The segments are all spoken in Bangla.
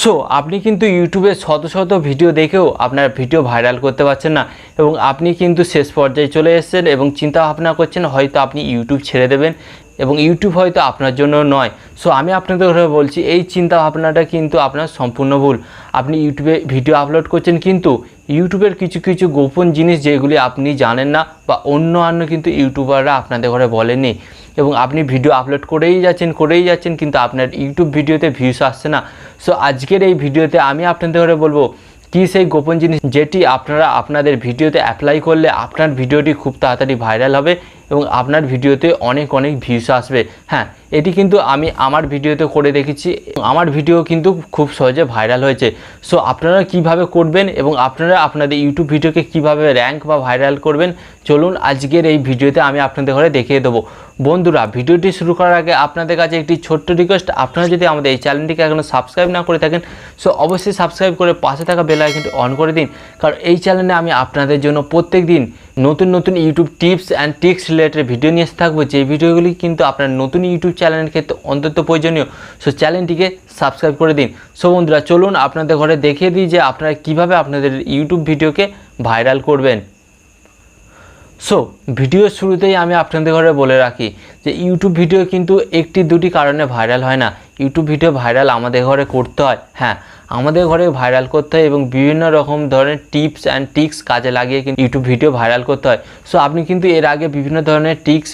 সো আপনি কিন্তু ইউটিউবে শত শত ভিডিও দেখেও আপনার ভিডিও ভাইরাল করতে পারছেন না এবং আপনি কিন্তু শেষ পর্যায়ে চলে এসেছেন এবং চিন্তা ভাবনা করছেন হয়তো আপনি ইউটিউব ছেড়ে দেবেন এবং ইউটিউব হয়তো আপনার জন্য নয়। সো আমি আপনাদের কথা বলছি, এই চিন্তা ভাবনাটা কিন্তু আপনার সম্পূর্ণ ভুল। আপনি ইউটিউবে ভিডিও আপলোড করছেন কিন্তু ইউটিউবের কিছু কিছু গোপন জিনিস যেগুলি আপনি জানেন না বা অন্য কিন্তু ইউটিউবাররা আপনাদের ঘরে বলেনি এবং আপনি ভিডিও আপলোড করেই যাচ্ছেন কিন্তু আপনার ইউটিউব ভিডিওতে ভিউস আসছে না। সো আজকের এই ভিডিওতে আমি আপনাদের ঘরে বলবো কি সেই গোপন জিনিস যেটি আপনারা আপনাদের ভিডিওতে অ্যাপ্লাই করলে আপনার ভিডিওটি খুব তাড়াতাড়ি ভাইরাল হবে এবং আপনার ভিডিওতে অনেক ভিউস আসবে। হ্যাঁ, এটি কিন্তু আমি আমার ভিডিওতে করে দেখেছি, আমার ভিডিও কিন্তু খুব সহজে ভাইরাল হয়েছে। সো আপনারা কিভাবে করবেন এবং আপনারা আপনাদের ইউটিউব ভিডিওকে কিভাবে র্যাঙ্ক বা ভাইরাল করবেন, চলুন আজকের এই ভিডিওতে আমি আপনাদের ঘরে দেখিয়ে দেবো। বন্ধুরা, ভিডিওটি শুরু করার আগে আপনাদের কাছে একটি ছোট্ট রিকোয়েস্ট, আপনারা যদি আমাদের এই চ্যানেলটিকে এখনও সাবস্ক্রাইব না করে থাকেন সো অবশ্যই সাবস্ক্রাইব করে পাশে থাকা বেল আইকনটি অন করে দিন, কারণ এই চ্যানেলে আমি আপনাদের জন্য প্রত্যেক দিন নতুন YouTube tips and tricks related video নিয়ে এসে থাকবো, যে ভিডিওগুলি কিন্তু আপনার নতুন ইউটিউব চ্যানেলের ক্ষেত্রে অত্যন্ত প্রয়োজনীয়। সো চ্যানেলটিকে সাবস্ক্রাইব করে দিন। সো বন্ধুরা, চলুন আপনাদের ঘরে দেখিয়ে দিই যে আপনারা কিভাবে আপনাদের ইউটিউব ভিডিওকে ভাইরাল করবেন। সো ভিডিওর শুরুতেই আমি আপনাদের ঘরে বলে রাখি যে ইউটিউব ভিডিও কিন্তু একটি দুটি কারণে ভাইরাল হয় না। ইউটিউব ভিডিও ভাইরাল আমাদের ঘরে করতে হয়, হ্যাঁ আমাদের ঘরে ভাইরাল করতে হয় এবং বিভিন্ন রকম ধরনের টিপস অ্যান্ড ট্রিক্স কাজে লাগিয়ে কিন্তু ইউটিউব ভিডিও ভাইরাল করতে হয়। সো আপনি কিন্তু এর আগে বিভিন্ন ধরনের টিপস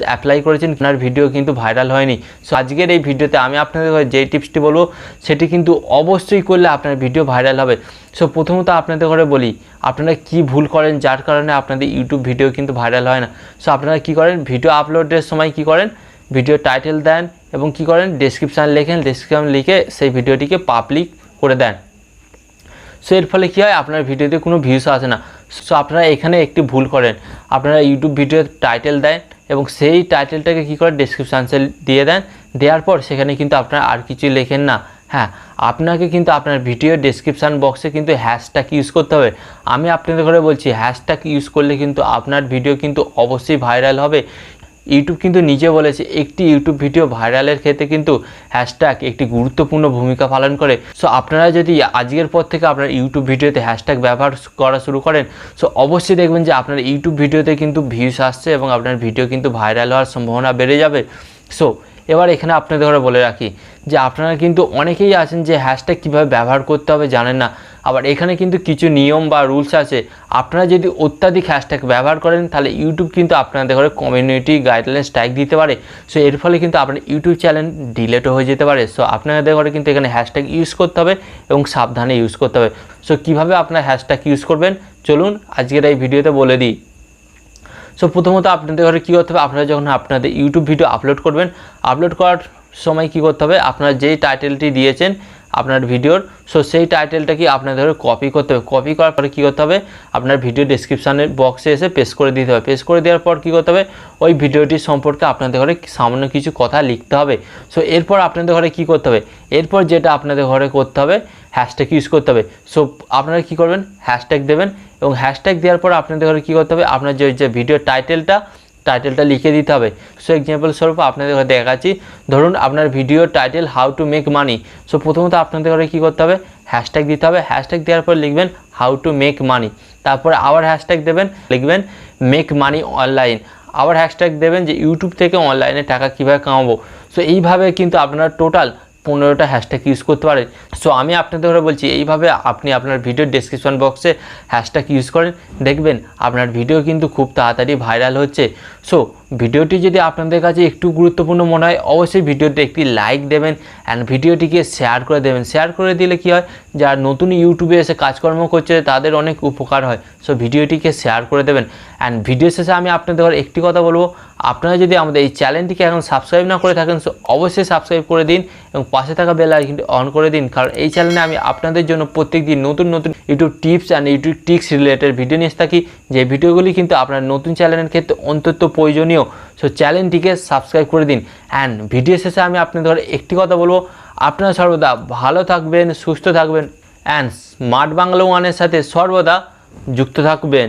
অ্যাপ্লাই করেছেন, আপনার ভিডিও কিন্তু ভাইরাল হয়নি। সো আজকের এই ভিডিওতে আমি আপনাদের ঘরে যেই টিপসটি বলবো সেটি কিন্তু অবশ্যই করলে আপনার ভিডিও ভাইরাল হবে। সো প্রথমত আপনাদের ঘরে বলি আপনারা কি ভুল করেন যার কারণে আপনাদের ইউটিউব ভিডিও কিন্তু ভাইরাল হয় না। সো আপনারা কি করেন, ভিডিও আপলোডের সময় কি করেন, ভিডিও টাইটেল দেন এবং কি করেন ডেসক্রিপশান লেখেন, ডেসক্রিপশান লিখে সেই ভিডিওটিকে পাবলিক করে দেন। সো এর ফলে কী হয়, আপনার ভিডিওতে কোনো ভিউস আসে না। সো আপনারা এখানে একটি ভুল করেন, আপনারা ইউটিউব ভিডিওর টাইটেল দেন এবং সেই টাইটেলটাকে কী করে ডেসক্রিপশানসে দিয়ে দেন, দেওয়ার পর সেখানে কিন্তু আপনারা আর কিছু লেখেন না। হ্যাঁ, আপনাকে কিন্তু আপনার ভিডিও ডেসক্রিপশান বক্সে কিন্তু হ্যাশট্যাগ ইউজ করতে হবে। আমি আপনাদের ঘরে বলছি হ্যাশট্যাগ ইউজ করলে কিন্তু আপনার ভিডিও কিন্তু অবশ্যই ভাইরাল হবে। ইউটিউব কিন্তু নিজে বলেছে একটি ইউটিউব ভিডিও ভাইরালের ক্ষেত্রে কিন্তু হ্যাশট্যাগ একটি গুরুত্বপূর্ণ ভূমিকা পালন করে। সো আপনারা যদি আজকের পর থেকে আপনার ইউটিউব ভিডিওতে হ্যাশট্যাগ ব্যবহার করা শুরু করেন সো অবশ্যই দেখবেন যে আপনার ইউটিউব ভিডিওতে কিন্তু ভিউস আসছে এবং আপনার ভিডিও কিন্তু ভাইরাল হওয়ার সম্ভাবনা বেড়ে যাবে। সো এবার এখানে আপনাদের ঘরে বলে রাখি যে আপনারা কিন্তু অনেকেই আছেন যে হ্যাশট্যাগ কীভাবে ব্যবহার করতে হবে জানেন না। আবার এখানে কিন্তু কিছু নিয়ম বা রুলস আছে, আপনারা যদি অত্যাধিক হ্যাশট্যাগ ব্যবহার করেন তাহলে ইউটিউব কিন্তু আপনাদের ঘরে কমিউনিটি গাইডলাইন স্ট্রাইক দিতে পারে। সো এর ফলে কিন্তু আপনার ইউটিউব চ্যানেল ডিলেটও হয়ে যেতে পারে। সো আপনাদের ঘরে কিন্তু এখানে হ্যাশট্যাগ ইউজ করতে হবে এবং সাবধানে ইউজ করতে হবে। সো কীভাবে আপনার হ্যাশট্যাগ ইউজ করবেন চলুন আজকের এই ভিডিওতে বলে দিই। সো প্রথমত আপনাদের ঘরে কী করতে হবে, আপনারা যখন আপনাদের ইউটিউব ভিডিও আপলোড করবেন, আপলোড করার সময় কী করতে হবে, আপনারা যেই টাইটেলটি দিয়েছেন আপনার ভিডিওর সো সেই টাইটেলটা কি আপনাদের ঘরে কপি করতে হবে। কপি করার পরে কী করতে হবে, আপনার ভিডিও ডেসক্রিপশানের বক্সে এসে পেস্ট করে দিতে হবে। পেস্ট করে দেওয়ার পর কী করতে হবে, ওই ভিডিওটি সম্পর্কে আপনাদের ঘরে সামান্য কিছু কথা লিখতে হবে। সো এরপর আপনাদের ঘরে কী করতে হবে, এরপর যেটা আপনাদের ঘরে করতে হবে হ্যাশট্যাগ ইউজ করতে হবে। সো আপনারা কী করবেন, হ্যাশট্যাগ দেবেন এবং হ্যাশট্যাগ দেওয়ার পর আপনাদের ঘরে কী করতে হবে, আপনার যে ভিডিও টাইটেলটা লিখে দিতে হবে। সো এক্সাম্পল স্বরূপ আপনাদের ঘরে দেখাচ্ছি, ধরুন আপনার video title how to make money. So প্রথমত আপনাদের ঘরে কী করতে হবে, হ্যাশট্যাগ দিতে হবে। হ্যাশট্যাগ দেওয়ার পর লিখবেন হাউ টু মেক মানি, তারপরে আবার হ্যাশট্যাগ দেবেন, লিখবেন মেক মানি অনলাইন, আবার হ্যাশট্যাগ দেবেন যে ইউটিউব থেকে অনলাইনে টাকা কীভাবে কামাবো। সো এইভাবে কিন্তু আপনারা টোটাল 15টা হ্যাশট্যাগ ইউজ করতে পারেন। সো আমি আপনাদের ঘরে বলছি এইভাবে আপনি আপনার ভিডিওর ডেসক্রিপশন বক্সে হ্যাশট্যাগ ইউজ করেন, দেখবেন আপনার ভিডিও কিন্তু খুব তাড়াতাড়ি ভাইরাল হচ্ছে। সো ভিডিওটি যদি আপনাদের কাছে একটু গুরুত্বপূর্ণ মনে হয় অবশ্যই ভিডিওতে একটি লাইক দেবেন অ্যান্ড ভিডিওটিকে শেয়ার করে দেবেন। শেয়ার করে দিলে কী হয়, যারা নতুন ইউটিউবে এসে কাজকর্ম করছে তাদের অনেক উপকার হয়। সো ভিডিওটিকে শেয়ার করে দেবেন অ্যান্ড ভিডিও শেষে আমি আপনাদের ঘরে একটি কথা বলবো, আপনারা যদি আমাদের এই চ্যানেলটিকে এখন সাবস্ক্রাইব না করে থাকেন সো অবশ্যই সাবস্ক্রাইব করে দিন এবং পাশে থাকা বেল আইকনটি অন করে দিন, কারণ এই চ্যানেলে আমি আপনাদের জন্য প্রত্যেক দিন নতুন YouTube tips and YouTube tricks related video নিয়ে থাকি, যে ভিডিওগুলি কিন্তু আপনার নতুন চ্যানেলের ক্ষেত্রে অত্যন্ত প্রয়োজনীয়। সো চ্যানেলটিকে সাবস্ক্রাইব করে দিন অ্যান্ড ভিডিও শেষে আমি আপনাদের ঘরে একটি কথা বলবো, আপনারা সর্বদা ভালো থাকবেন, সুস্থ থাকবেন অ্যান্ড স্মার্ট বাংলা ওয়ানের সাথে সর্বদা যুক্ত থাকবেন।